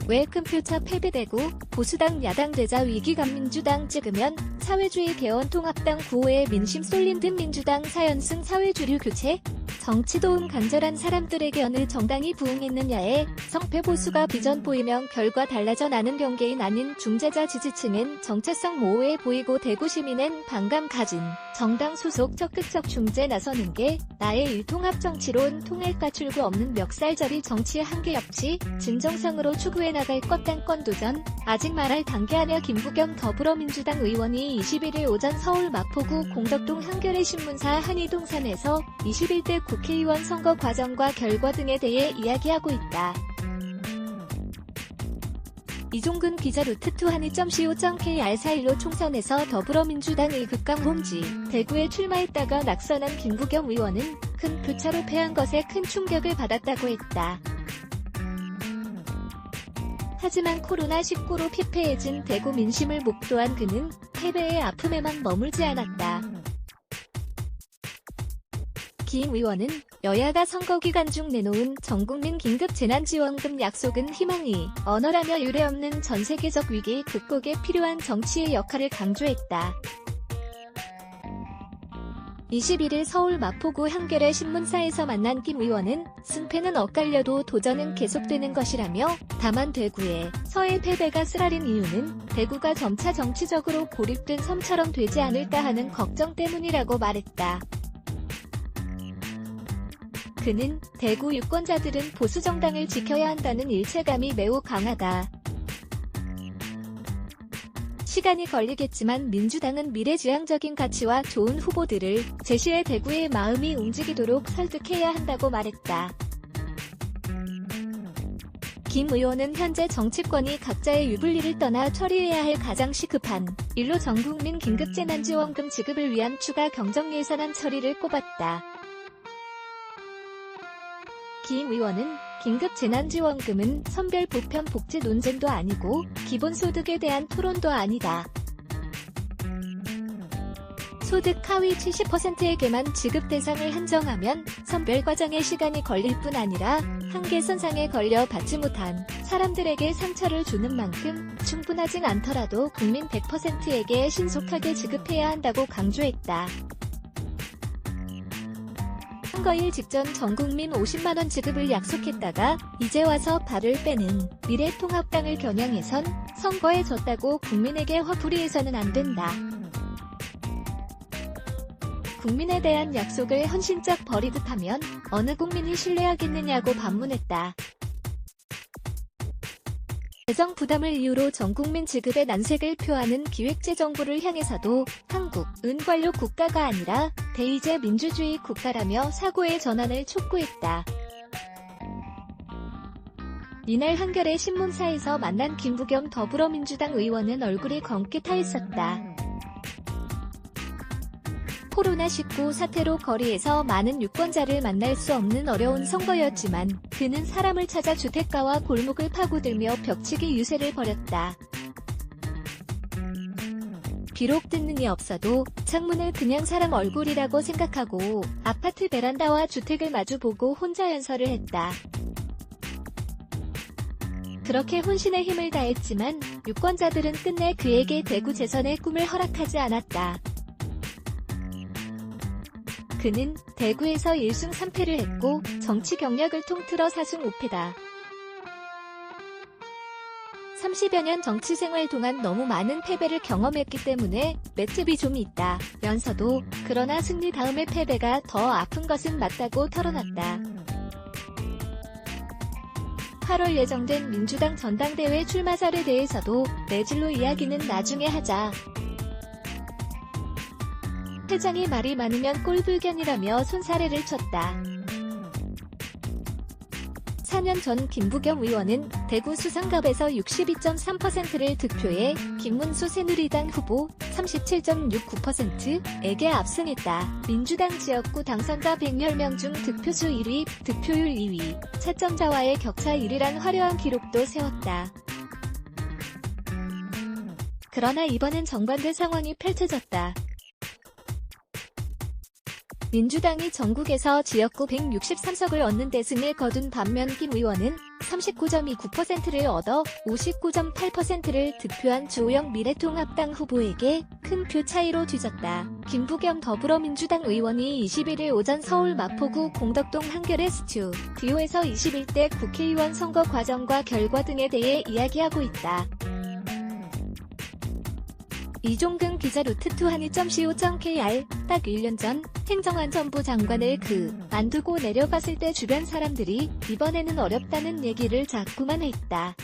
왜 큰 표차 패배되고 보수당 야당 되자 위기감 민주당 찍으면 사회주의 개헌통합당 구호에 민심 쏠린 듯 민주당 4연승 사회주류 교체? 정치 도움 간절한 사람들에게 어느 정당이 부응했느냐에 성패 보수가 비전 보이면 결과 달라져 나는 경계인 아닌 중재자 지지층은 정체성 모호해 보이고 대구 시민은 반감 가진 정당 소속 적극적 중재 나서는 게 나의 일통합 정치론 통할까 출구 없는 멱살잡이 정치의 한계 없이 진정성으로 추구해 나갈 것 당권 도전 아직 말할 단계 아냐 김부겸 더불어민주당 의원이 21일 오전 서울 마포구 공덕동 한겨레 신문사 한이동산에서 21대 국회의원 선거 과정과 결과 등에 대해 이야기하고 있다. 이종근 기자 루트2한이.co.kr 4.15 총선에서 더불어민주당 1급강 홈지 대구에 출마했다가 낙선한 김부겸 의원은 큰 표차로 패한 것에 큰 충격을 받았다고 했다. 하지만 코로나19로 피폐해진 대구 민심을 목도한 그는 패배의 아픔에만 머물지 않았다. 김 의원은 여야가 선거기간 중 내놓은 전국민 긴급 재난지원금 약속은 희망이 언어라며 유례없는 전세계적 위기 극복에 필요한 정치의 역할을 강조했다. 21일 서울 마포구 한겨레 신문사에서 만난 김 의원은 승패는 엇갈려도 도전은 계속되는 것이라며 다만 대구의 서해 패배가 쓰라린 이유는 대구가 점차 정치적으로 고립된 섬처럼 되지 않을까 하는 걱정 때문이라고 말했다. 그는 대구 유권자들은 보수정당을 지켜야 한다는 일체감이 매우 강하다. 시간이 걸리겠지만 민주당은 미래지향적인 가치와 좋은 후보들을 제시해 대구의 마음이 움직이도록 설득해야 한다고 말했다. 김 의원은 현재 정치권이 각자의 유불리를 떠나 처리해야 할 가장 시급한 일로 전국민 긴급재난지원금 지급을 위한 추가 경정예산안 처리를 꼽았다. 김 의원은 긴급재난지원금은 선별 보편 복지 논쟁도 아니고 기본소득에 대한 토론도 아니다. 소득 하위 70%에게만 지급 대상을 한정하면 선별 과정에 시간이 걸릴 뿐 아니라 한계선상에 걸려 받지 못한 사람들에게 상처를 주는 만큼 충분하진 않더라도 국민 100%에게 신속하게 지급해야 한다고 강조했다. 선거일 직전 전국민 50만원 지급을 약속했다가 이제 와서 발을 빼는 미래통합당을 겨냥해선 선거에 졌다고 국민에게 화풀이해서는 안 된다. 국민에 대한 약속을 헌신짝 버리듯 하면 어느 국민이 신뢰하겠느냐고 반문했다. 재정 부담을 이유로 전국민 지급의 난색을 표하는 기획재정부를 향해서도 한국은 관료 국가가 아니라 대의제 민주주의 국가라며 사고의 전환을 촉구했다. 이날 한겨레 신문사에서 만난 김부겸 더불어민주당 의원은 얼굴이 검게 타 있었다. 코로나19 사태로 거리에서 많은 유권자를 만날 수 없는 어려운 선거였지만 그는 사람을 찾아 주택가와 골목을 파고들며 벽치기 유세를 벌였다. 비록 듣는 이 없어도 창문을 그냥 사람 얼굴이라고 생각하고 아파트 베란다와 주택을 마주보고 혼자 연설을 했다. 그렇게 혼신의 힘을 다했지만 유권자들은 끝내 그에게 대구 재선의 꿈을 허락하지 않았다. 그는 대구에서 1승 3패를 했고 정치 경력을 통틀어 4승 5패다. 30여 년 정치 생활 동안 너무 많은 패배를 경험했기 때문에 맷집이 좀 있다 면서도 그러나 승리 다음의 패배가 더 아픈 것은 맞다고 털어놨다. 8월 예정된 민주당 전당대회 출마설에 대해서도 내질로 이야기는 나중에 하자. 회장이 말이 많으면 꼴불견이라며 손사래를 쳤다. 4년 전 김부겸 의원은 대구 수성갑에서 62.3%를 득표해 김문수 새누리당 후보 37.69%에게 압승했다. 민주당 지역구 당선자 100여 명 중 득표수 1위, 득표율 2위, 채점자와의 격차 1위란 화려한 기록도 세웠다. 그러나 이번엔 정반대 상황이 펼쳐졌다. 민주당이 전국에서 지역구 163석을 얻는 데 승을 거둔 반면 김 의원은 39.29%를 얻어 59.8%를 득표한 주호영 미래통합당 후보에게 큰 표 차이로 뒤졌다. 김부겸 더불어민주당 의원이 21일 오전 서울 마포구 공덕동 한겨레 스튜디오에서 21대 국회의원 선거 과정과 결과 등에 대해 이야기하고 있다. 이종근 기자 루트2한이.co.kr 딱 1년 전 행정안전부 장관을 안두고 내려갔을 때 주변 사람들이 이번에는 어렵다는 얘기를 자꾸만 했다.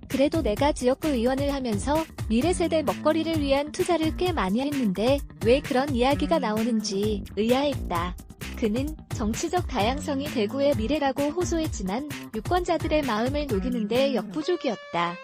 그래도 내가 지역구 의원을 하면서 미래세대 먹거리를 위한 투자를 꽤 많이 했는데 왜 그런 이야기가 나오는지 의아했다. 그는 정치적 다양성이 대구의 미래라고 호소했지만 유권자들의 마음을 녹이는데 역부족이었다.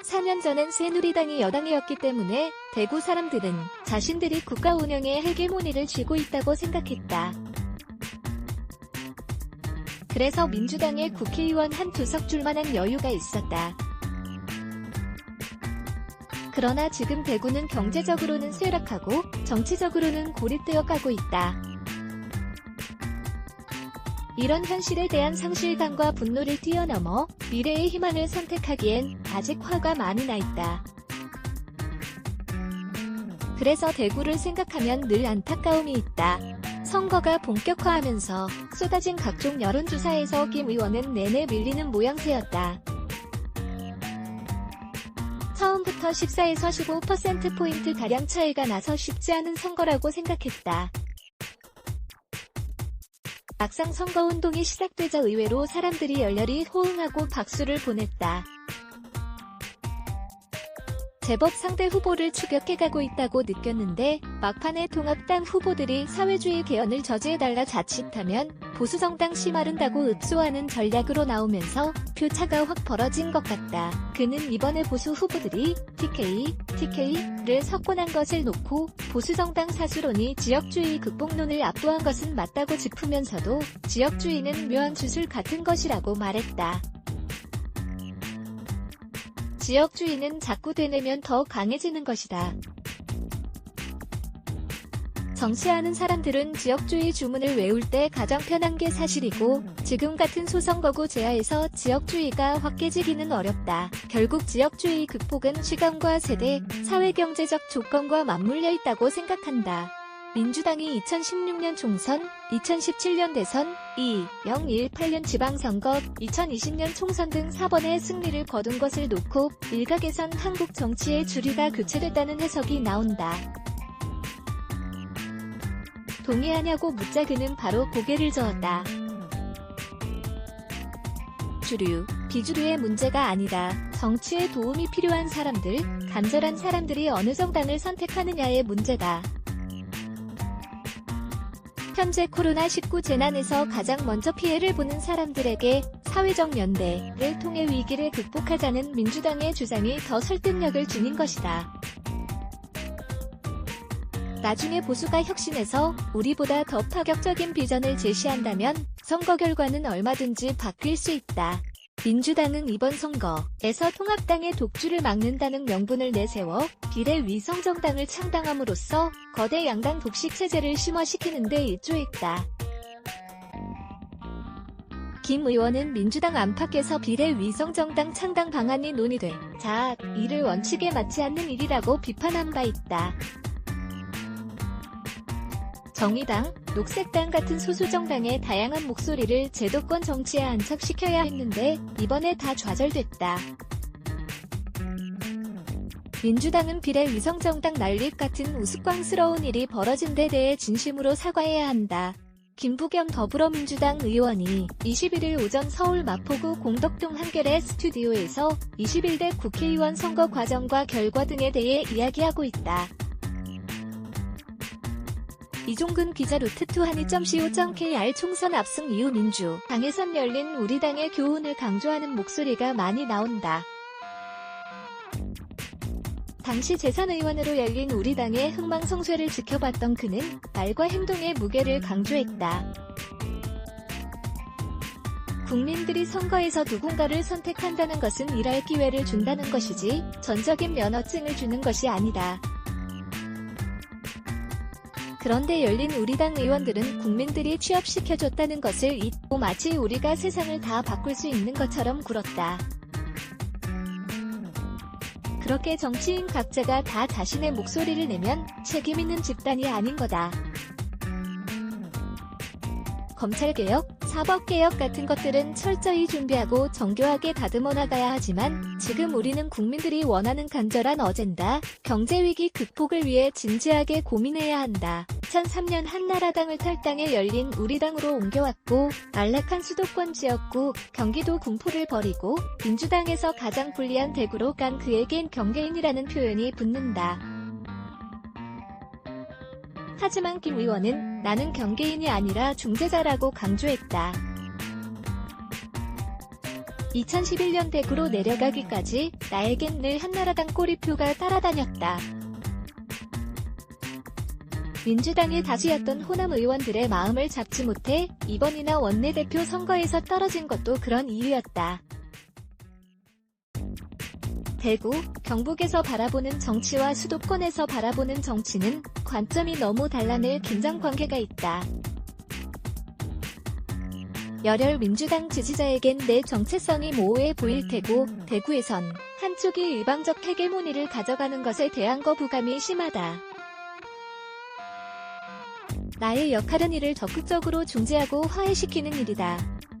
4년 전엔 새누리당이 여당이었기 때문에 대구 사람들은 자신들이 국가 운영의 헤게모니를 쥐고 있다고 생각했다. 그래서 민주당에 국회의원 한두 석 줄 만한 여유가 있었다. 그러나 지금 대구는 경제적으로는 쇠락하고 정치적으로는 고립되어 가고 있다. 이런 현실에 대한 상실감과 분노를 뛰어넘어 미래의 희망을 선택하기엔 아직 화가 많이 나 있다. 그래서 대구를 생각하면 늘 안타까움이 있다. 선거가 본격화하면서 쏟아진 각종 여론조사에서 김 의원은 내내 밀리는 모양새였다. 처음부터 14에서 15%포인트가량 차이가 나서 쉽지 않은 선거라고 생각했다. 막상 선거운동이 시작되자 의외로 사람들이 열렬히 호응하고 박수를 보냈다. 제법 상대 후보를 추격해가고 있다고 느꼈는데 막판에 통합당 후보들이 사회주의 개헌을 저지해달라 자칫하면 보수정당 씨마른다고 읍소하는 전략으로 나오면서 표차가 확 벌어진 것 같다. 그는 이번에 보수 후보들이 TK를 석권한 것을 놓고 보수정당 사수론이 지역주의 극복론을 압도한 것은 맞다고 짚으면서도 지역주의는 묘한 주술 같은 것이라고 말했다. 지역주의는 자꾸 되뇌면 더 강해지는 것이다. 정치하는 사람들은 지역주의 주문을 외울 때 가장 편한 게 사실이고 지금 같은 소선거구 제하에서 지역주의가 확 깨지기는 어렵다. 결국 지역주의 극복은 시간과 세대, 사회경제적 조건과 맞물려 있다고 생각한다. 민주당이 2016년 총선, 2017년 대선, 2018년 지방선거, 2020년 총선 등 4번의 승리를 거둔 것을 놓고 일각에선 한국 정치의 주류가 교체됐다는 해석이 나온다. 동의하냐고 묻자 그는 바로 고개를 저었다. 주류, 비주류의 문제가 아니다. 정치에 도움이 필요한 사람들, 간절한 사람들이 어느 정당을 선택하느냐의 문제다. 현재 코로나19 재난에서 가장 먼저 피해를 보는 사람들에게 사회적 연대를 통해 위기를 극복하자는 민주당의 주장이 더 설득력을 지닌 것이다. 나중에 보수가 혁신해서 우리보다 더 파격적인 비전을 제시한다면 선거 결과는 얼마든지 바뀔 수 있다. 민주당은 이번 선거에서 통합당의 독주를 막는다는 명분을 내세워 비례위성정당을 창당함으로써 거대 양당 독식체제를 심화시키는 데 일조했다. 김 의원은 민주당 안팎에서 비례위성정당 창당 방안이 논의되자 이를 원칙에 맞지 않는 일이라고 비판한 바 있다. 정의당, 녹색당 같은 소수정당의 다양한 목소리를 제도권 정치에 안착시켜야 했는데 이번에 다 좌절됐다. 민주당은 비례위성정당 난립 같은 우스꽝스러운 일이 벌어진 데 대해 진심으로 사과해야 한다. 김부겸 더불어민주당 의원이 21일 오전 서울 마포구 공덕동 한겨레 스튜디오에서 21대 국회의원 선거 과정과 결과 등에 대해 이야기하고 있다. 이종근 기자 루트2한이.co.kr 총선 압승 이후 민주당에선 열린 우리당의 교훈을 강조하는 목소리가 많이 나온다. 당시 제3의원으로 열린 우리당의 흥망성쇠를 지켜봤던 그는 말과 행동의 무게를 강조했다. 국민들이 선거에서 누군가를 선택한다는 것은 일할 기회를 준다는 것이지 전적인 면허증을 주는 것이 아니다. 그런데 열린 우리당 의원들은 국민들이 취업시켜줬다는 것을 잊고 마치 우리가 세상을 다 바꿀 수 있는 것처럼 굴었다. 그렇게 정치인 각자가 다 자신의 목소리를 내면 책임있는 집단이 아닌 거다. 검찰개혁, 사법개혁 같은 것들은 철저히 준비하고 정교하게 다듬어 나가야 하지만 지금 우리는 국민들이 원하는 간절한 어젠다, 경제위기 극복을 위해 진지하게 고민해야 한다. 2003년 한나라당을 탈당해 열린 우리당으로 옮겨왔고 안락한 수도권 지역구 경기도 군포를 버리고 민주당에서 가장 불리한 대구로 간 그에겐 경계인이라는 표현이 붙는다. 하지만 김 의원은 나는 경계인이 아니라 중재자라고 강조했다. 2011년 대구로 내려가기까지 나에겐 늘 한나라당 꼬리표가 따라다녔다. 민주당의 다수였던 호남 의원들의 마음을 잡지 못해 이번이나 원내대표 선거에서 떨어진 것도 그런 이유였다. 대구, 경북에서 바라보는 정치와 수도권에서 바라보는 정치는 관점이 너무 달라낼 긴장관계가 있다. 열혈 민주당 지지자에겐 내 정체성이 모호해 보일 테고 대구에선 한쪽이 일방적 헤게모니를 가져가는 것에 대한 거부감이 심하다. 나의 역할은 이를 적극적으로 중재하고 화해시키는 일이다.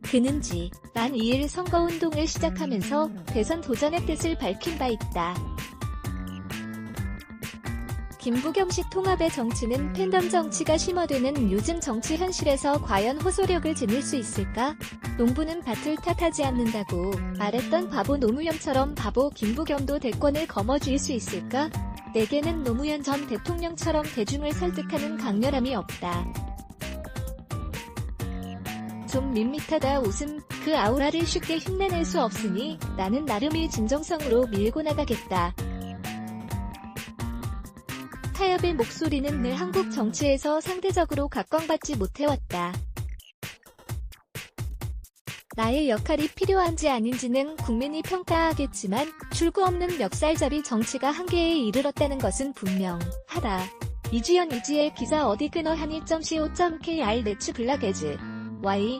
그는지 난 2일 선거운동을 시작하면서 대선 도전의 뜻을 밝힌 바 있다. 김부겸식 통합의 정치는 팬덤 정치가 심화되는 요즘 정치 현실에서 과연 호소력을 지닐 수 있을까? 농부는 밭을 탓하지 않는다고 말했던 바보 노무현처럼 바보 김부겸도 대권을 거머쥘 수 있을까? 내게는 노무현 전 대통령처럼 대중을 설득하는 강렬함이 없다. 좀 밋밋하다 웃음, 그 아우라를 쉽게 흉내낼 수 없으니 나는 나름의 진정성으로 밀고 나가겠다. 타협의 목소리는 늘 한국 정치에서 상대적으로 각광받지 못해왔다. 나의 역할이 필요한지 아닌지는 국민이 평가하겠지만 출구 없는 멱살잡이 정치가 한계에 이르렀다는 것은 분명하다. 이주연 이지의 기사 어디 끊어 한일.co.kr 내추 블락에즈 Y